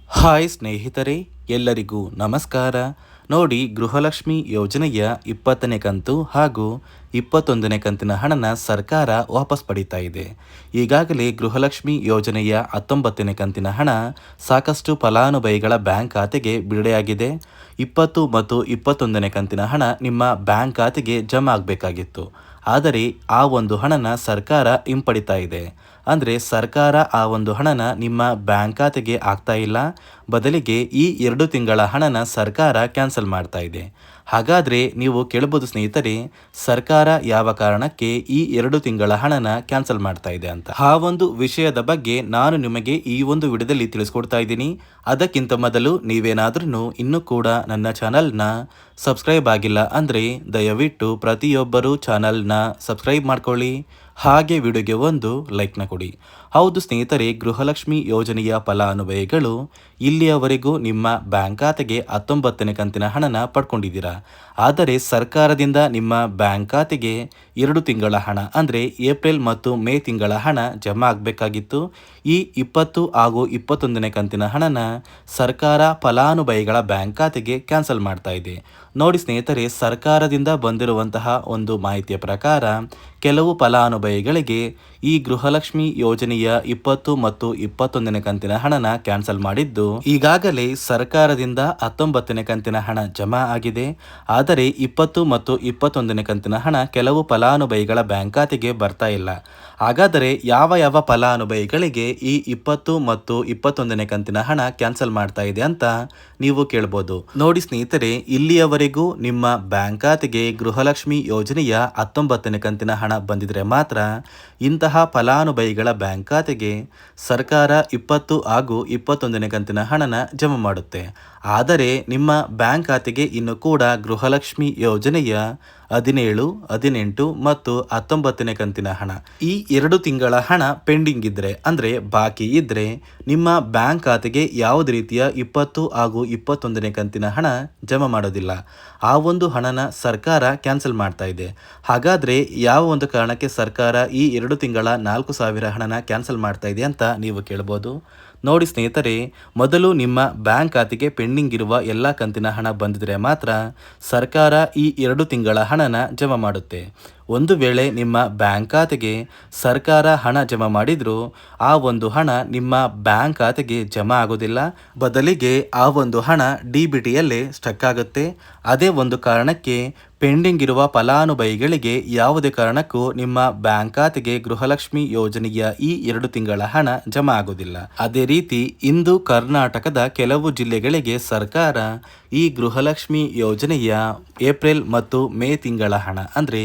Hi ಸ್ನೇಹಿತರೆ, ಎಲ್ಲರಿಗೂ ನಮಸ್ಕಾರ. ನೋಡಿ, ಗೃಹಲಕ್ಷ್ಮಿ ಯೋಜನೆಯ 20ನೇ ಕಂತು ಹಾಗೂ 21ನೇ ಕಂತಿನ ಹಣನ ಸರ್ಕಾರ ವಾಪಸ್ ಪಡೀತಾ ಇದೆ. ಈಗಾಗಲೇ ಗೃಹಲಕ್ಷ್ಮಿ ಯೋಜನೆಯ 19ನೇ ಕಂತಿನ ಹಣ ಸಾಕಷ್ಟು ಫಲಾನುಭವಿಗಳ ಬ್ಯಾಂಕ್ ಖಾತೆಗೆ ಬಿಡುಗಡೆಯಾಗಿದೆ. 20 ಮತ್ತು 21ನೇ ಕಂತಿನ ಹಣ ನಿಮ್ಮ ಬ್ಯಾಂಕ್ ಖಾತೆಗೆ ಜಮಾ ಆಗಬೇಕಾಗಿತ್ತು. ಆದರೆ ಆ ಒಂದು ಹಣನ ಸರ್ಕಾರ ಹಿಂಪಡಿತಾ ಇದೆ. ಅಂದರೆ ಸರ್ಕಾರ ಆ ಒಂದು ಹಣನ ನಿಮ್ಮ ಬ್ಯಾಂಕ್ ಖಾತೆಗೆ ಆಗ್ತಾ ಇಲ್ಲ, ಬದಲಿಗೆ ಈ 2 ತಿಂಗಳ ಹಣನ ಸರ್ಕಾರ ಕ್ಯಾನ್ಸಲ್ ಮಾಡ್ತಾ ಇದೆ. ಹಾಗಾದರೆ ನೀವು ಕೇಳಬಹುದು ಸ್ನೇಹಿತರೆ, ಸರ್ಕಾರ ಯಾವ ಕಾರಣಕ್ಕೆ ಈ 2 ತಿಂಗಳ ಹಣನ ಕ್ಯಾನ್ಸಲ್ ಮಾಡ್ತಾ ಇದೆ ಅಂತ. ಆ ಒಂದು ವಿಷಯದ ಬಗ್ಗೆ ನಾನು ನಿಮಗೆ ಈ ಒಂದು ವಿಡಿಯೋದಲ್ಲಿ ತಿಳಿಸ್ಕೊಡ್ತಾ ಇದ್ದೀನಿ. ಅದಕ್ಕಿಂತ ಮೊದಲು ನೀವೇನಾದ್ರೂ ಇನ್ನೂ ಕೂಡ ನನ್ನ ಚಾನಲ್ನ ಸಬ್ಸ್ಕ್ರೈಬ್ ಆಗಿಲ್ಲ ಅಂದರೆ ದಯವಿಟ್ಟು ಪ್ರತಿಯೊಬ್ಬರು ಚಾನಲ್ನ ಸಬ್ಸ್ಕ್ರೈಬ್ ಮಾಡ್ಕೊಳ್ಳಿ, ಹಾಗೆ ವಿಡಿಯೋಗೆ ಒಂದು ಲೈಕ್ನ ಕೊಡಿ. ಹೌದು ಸ್ನೇಹಿತರೆ, ಗೃಹಲಕ್ಷ್ಮಿ ಯೋಜನೆಯ ಫಲಾನುಭವಿಗಳು ಇಲ್ಲಿಯವರೆಗೂ ನಿಮ್ಮ ಬ್ಯಾಂಕ್ ಖಾತೆಗೆ 19ನೇ ಕಂತಿನ ಹಣನ ಪಡ್ಕೊಂಡಿದ್ದೀರಾ. ಆದರೆ ಸರ್ಕಾರದಿಂದ ನಿಮ್ಮ ಬ್ಯಾಂಕ್ ಖಾತೆಗೆ 2 ತಿಂಗಳ ಹಣ ಅಂದರೆ ಏಪ್ರಿಲ್ ಮತ್ತು ಮೇ ತಿಂಗಳ ಹಣ ಜಮಾ ಆಗಬೇಕಾಗಿತ್ತು. ಈ 20 ಹಾಗೂ 21ನೇ ಕಂತಿನ ಹಣನ ಸರ್ಕಾರ ಫಲಾನುಭವಿಗಳ ಬ್ಯಾಂಕ್ ಖಾತೆಗೆ ಕ್ಯಾನ್ಸಲ್ ಮಾಡ್ತಾ ಇದೆ. ನೋಡಿ ಸ್ನೇಹಿತರೆ, ಸರ್ಕಾರದಿಂದ ಬಂದಿರುವಂತಹ ಒಂದು ಮಾಹಿತಿಯ ಪ್ರಕಾರ ಕೆಲವು ಫಲಾನುಭವಿಗಳಿಗೆ ಈ ಗೃಹಲಕ್ಷ್ಮಿ ಯೋಜನೆಯ 20 ಮತ್ತು 21ನೇ ಕಂತಿನ ಹಣನ ಕ್ಯಾನ್ಸಲ್ ಮಾಡಿದ್ದು, ಈಗಾಗಲೇ ಸರ್ಕಾರದಿಂದ 19ನೇ ಕಂತಿನ ಹಣ ಜಮಾ ಆಗಿದೆ. ಆದರೆ 20 ಮತ್ತು 21ನೇ ಕಂತಿನ ಹಣ ಕೆಲವು ಫಲಾನುಭವಿಗಳ ಬ್ಯಾಂಕ್ ಖಾತೆಗೆ ಬರ್ತಾ ಇಲ್ಲ. ಹಾಗಾದರೆ ಯಾವ ಫಲಾನುಭವಿಗಳಿಗೆ ಈ 20 ಮತ್ತು 21ನೇ ಕಂತಿನ ಹಣ ಕ್ಯಾನ್ಸಲ್ ಮಾಡ್ತಾ ಇದೆ ಅಂತ ನೀವು ಕೇಳ್ಬೋದು. ನೋಡಿ ಸ್ನೇಹಿತರೆ, ಇಲ್ಲಿಯವರೆಗೂ ನಿಮ್ಮ ಬ್ಯಾಂಕ್ ಖಾತೆಗೆ ಗೃಹಲಕ್ಷ್ಮಿ ಯೋಜನೆಯ 19ನೇ ಕಂತಿನ ಹಣ ಬಂದಿದ್ರೆ ಮಾತ್ರ ಇಂತಹ ಫಲಾನುಭವಿಗಳ ಬ್ಯಾಂಕ್ ಖಾತೆಗೆ ಸರ್ಕಾರ 20 ಹಾಗೂ 21ನೇ ಕಂತಿನ ಹಣನ ಜಮಾ ಮಾಡುತ್ತೆ. ಆದರೆ ನಿಮ್ಮ ಬ್ಯಾಂಕ್ ಖಾತೆಗೆ ಇನ್ನು ಕೂಡ ಗೃಹಲಕ್ಷ್ಮಿ ಯೋಜನೆಯ 17, 18 ಮತ್ತು 19ನೇ ಕಂತಿನ ಹಣ, ಈ 2 ತಿಂಗಳ ಹಣ ಪೆಂಡಿಂಗ್ ಇದ್ದರೆ ಅಂದರೆ ಬಾಕಿ ಇದ್ದರೆ ನಿಮ್ಮ ಬ್ಯಾಂಕ್ ಖಾತೆಗೆ ಯಾವುದೇ ರೀತಿಯ 20 ಹಾಗೂ 21ನೇ ಕಂತಿನ ಹಣ ಜಮಾ ಮಾಡೋದಿಲ್ಲ. ಆ ಒಂದು ಹಣನ ಸರ್ಕಾರ ಕ್ಯಾನ್ಸಲ್ ಮಾಡ್ತಾ ಇದೆ. ಹಾಗಾದರೆ ಯಾವ ಒಂದು ಕಾರಣಕ್ಕೆ ಸರ್ಕಾರ ಈ 2 ತಿಂಗಳ 4,000 ಹಣನ ಕ್ಯಾನ್ಸಲ್ ಮಾಡ್ತಾ ಇದೆ ಅಂತ ನೀವು ಕೇಳ್ಬೋದು. ನೋಡಿ ಸ್ನೇಹಿತರೆ, ಮೊದಲು ನಿಮ್ಮ ಬ್ಯಾಂಕ್ ಖಾತೆಗೆ ಪೆಂಡಿಂಗ್ ಇರುವ ಎಲ್ಲ ಕಂತಿನ ಹಣ ಬಂದಿದ್ರೆ ಮಾತ್ರ ಸರ್ಕಾರ ಈ 2 ತಿಂಗಳ ಹಣನ ಜಮಾ ಮಾಡುತ್ತೆ. ಒಂದು ವೇಳೆ ನಿಮ್ಮ ಬ್ಯಾಂಕ್ ಖಾತೆಗೆ ಸರ್ಕಾರ ಹಣ ಜಮಾ ಮಾಡಿದರೂ ಆ ಒಂದು ಹಣ ನಿಮ್ಮ ಬ್ಯಾಂಕ್ ಖಾತೆಗೆ ಜಮಾ ಆಗೋದಿಲ್ಲ, ಬದಲಿಗೆ ಆ ಒಂದು ಹಣ DBTಯಲ್ಲೇ ಸ್ಟಕ್ ಆಗುತ್ತೆ. ಅದೇ ಒಂದು ಕಾರಣಕ್ಕೆ ಪೆಂಡಿಂಗ್ ಇರುವ ಫಲಾನುಭವಿಗಳಿಗೆ ಯಾವುದೇ ಕಾರಣಕ್ಕೂ ನಿಮ್ಮ ಬ್ಯಾಂಕ್ ಖಾತೆಗೆ ಗೃಹಲಕ್ಷ್ಮಿ ಯೋಜನೆಯ ಈ 2 ತಿಂಗಳ ಹಣ ಜಮಾ ಆಗೋದಿಲ್ಲ. ಅದೇ ರೀತಿ ಇಂದು ಕರ್ನಾಟಕದ ಕೆಲವು ಜಿಲ್ಲೆಗಳಿಗೆ ಸರ್ಕಾರ ಈ ಗೃಹಲಕ್ಷ್ಮಿ ಯೋಜನೆಯ ಏಪ್ರಿಲ್ ಮತ್ತು ಮೇ ತಿಂಗಳ ಹಣ ಅಂದರೆ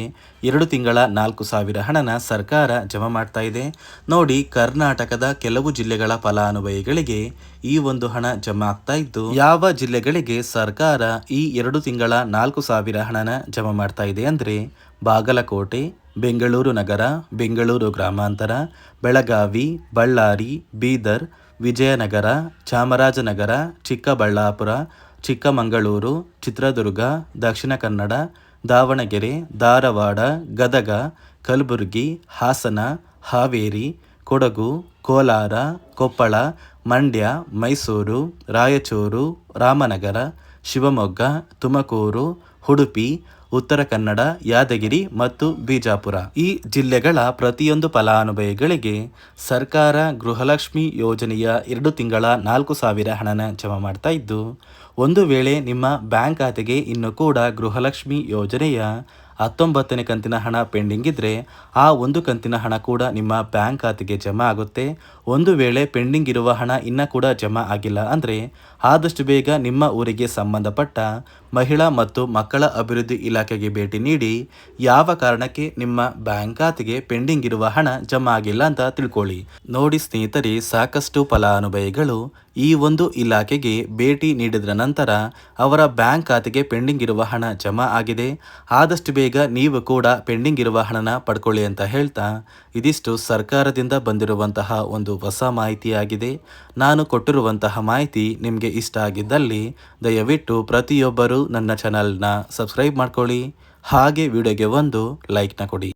2 ತಿಂಗಳ 4,000 ಹಣನ ಸರ್ಕಾರ ಜಮಾ ಮಾಡ್ತಾ ಇದೆ. ನೋಡಿ, ಕರ್ನಾಟಕದ ಕೆಲವು ಜಿಲ್ಲೆಗಳ ಫಲಾನುಭವಿಗಳಿಗೆ ಈ ಒಂದು ಹಣ ಜಮಾ ಆಗ್ತಾ ಇದ್ದು, ಯಾವ ಜಿಲ್ಲೆಗಳಿಗೆ ಸರ್ಕಾರ ಈ 2 ತಿಂಗಳ 4,000 ಹಣನ ಜಮಾ ಮಾಡ್ತಾ ಇದೆ ಅಂದರೆ ಬಾಗಲಕೋಟೆ, ಬೆಂಗಳೂರು ನಗರ, ಬೆಂಗಳೂರು ಗ್ರಾಮಾಂತರ, ಬೆಳಗಾವಿ, ಬಳ್ಳಾರಿ, ಬೀದರ್, ವಿಜಯನಗರ, ಚಾಮರಾಜನಗರ, ಚಿಕ್ಕಬಳ್ಳಾಪುರ, ಚಿಕ್ಕಮಗಳೂರು, ಚಿತ್ರದುರ್ಗ, ದಕ್ಷಿಣ ಕನ್ನಡ, ದಾವಣಗೆರೆ, ಧಾರವಾಡ, ಗದಗ, ಕಲಬುರಗಿ, ಹಾಸನ, ಹಾವೇರಿ, ಕೊಡಗು, ಕೋಲಾರ, ಕೊಪ್ಪಳ, ಮಂಡ್ಯ, ಮೈಸೂರು, ರಾಯಚೂರು, ರಾಮನಗರ, ಶಿವಮೊಗ್ಗ, ತುಮಕೂರು, ಉಡುಪಿ, ಉತ್ತರ ಕನ್ನಡ, ಯಾದಗಿರಿ ಮತ್ತು ಬಿಜಾಪುರ, ಈ ಜಿಲ್ಲೆಗಳ ಪ್ರತಿಯೊಂದು ಫಲಾನುಭವಿಗಳಿಗೆ ಸರ್ಕಾರ ಗೃಹಲಕ್ಷ್ಮಿ ಯೋಜನೆಯ 2 ತಿಂಗಳ 4,000 ಹಣನ ಜಮಾ ಮಾಡ್ತಾ ಇದ್ದು, ಒಂದು ವೇಳೆ ನಿಮ್ಮ ಬ್ಯಾಂಕ್ ಖಾತೆಗೆ ಇನ್ನು ಕೂಡ ಗೃಹಲಕ್ಷ್ಮಿ ಯೋಜನೆಯ 19ನೇ ಕಂತಿನ ಹಣ ಪೆಂಡಿಂಗ್ ಇದ್ದರೆ ಆ ಒಂದು ಕಂತಿನ ಹಣ ಕೂಡ ನಿಮ್ಮ ಬ್ಯಾಂಕ್ ಖಾತೆಗೆ ಜಮಾ ಆಗುತ್ತೆ. ಒಂದು ವೇಳೆ ಪೆಂಡಿಂಗ್ ಇರುವ ಹಣ ಇನ್ನೂ ಕೂಡ ಜಮಾ ಆಗಿಲ್ಲ ಅಂದರೆ ಆದಷ್ಟು ಬೇಗ ನಿಮ್ಮ ಊರಿಗೆ ಸಂಬಂಧಪಟ್ಟ ಮಹಿಳಾ ಮತ್ತು ಮಕ್ಕಳ ಅಭಿವೃದ್ಧಿ ಇಲಾಖೆಗೆ ಭೇಟಿ ನೀಡಿ ಯಾವ ಕಾರಣಕ್ಕೆ ನಿಮ್ಮ ಬ್ಯಾಂಕ್ ಖಾತೆಗೆ ಪೆಂಡಿಂಗ್ ಇರುವ ಹಣ ಜಮಾ ಆಗಿಲ್ಲ ಅಂತ ತಿಳ್ಕೊಳ್ಳಿ. ನೋಡಿ ಸ್ನೇಹಿತರೆ, ಸಾಕಷ್ಟು ಫಲಾನುಭವಿಗಳು ಈ ಒಂದು ಇಲಾಖೆಗೆ ಭೇಟಿ ನೀಡಿದ ನಂತರ ಅವರ ಬ್ಯಾಂಕ್ ಖಾತೆಗೆ ಪೆಂಡಿಂಗ್ ಇರುವ ಹಣ ಜಮಾ ಆಗಿದೆ. ಆದಷ್ಟು ಬೇಗ ನೀವು ಕೂಡ ಪೆಂಡಿಂಗ್ ಇರುವ ಹಣನ ಪಡ್ಕೊಳ್ಳಿ ಅಂತ ಹೇಳ್ತಾ, ಇದಿಷ್ಟು ಸರ್ಕಾರದಿಂದ ಬಂದಿರುವಂತಹ ಒಂದು ಹೊಸ ಮಾಹಿತಿಯಾಗಿದೆ. ನಾನು ಕೊಟ್ಟಿರುವಂತಹ ಮಾಹಿತಿ ನಿಮಗೆ ಇಷ್ಟ ಆಗಿದ್ದಲ್ಲಿ ದಯವಿಟ್ಟು ಪ್ರತಿಯೊಬ್ಬರು ನನ್ನ ಚಾನಲ್ನ ಸಬ್ಸ್ಕ್ರೈಬ್ ಮಾಡ್ಕೊಳ್ಳಿ, ಹಾಗೆ ವಿಡಿಯೋಗೆ ಒಂದು ಲೈಕ್ನ ಕೊಡಿ.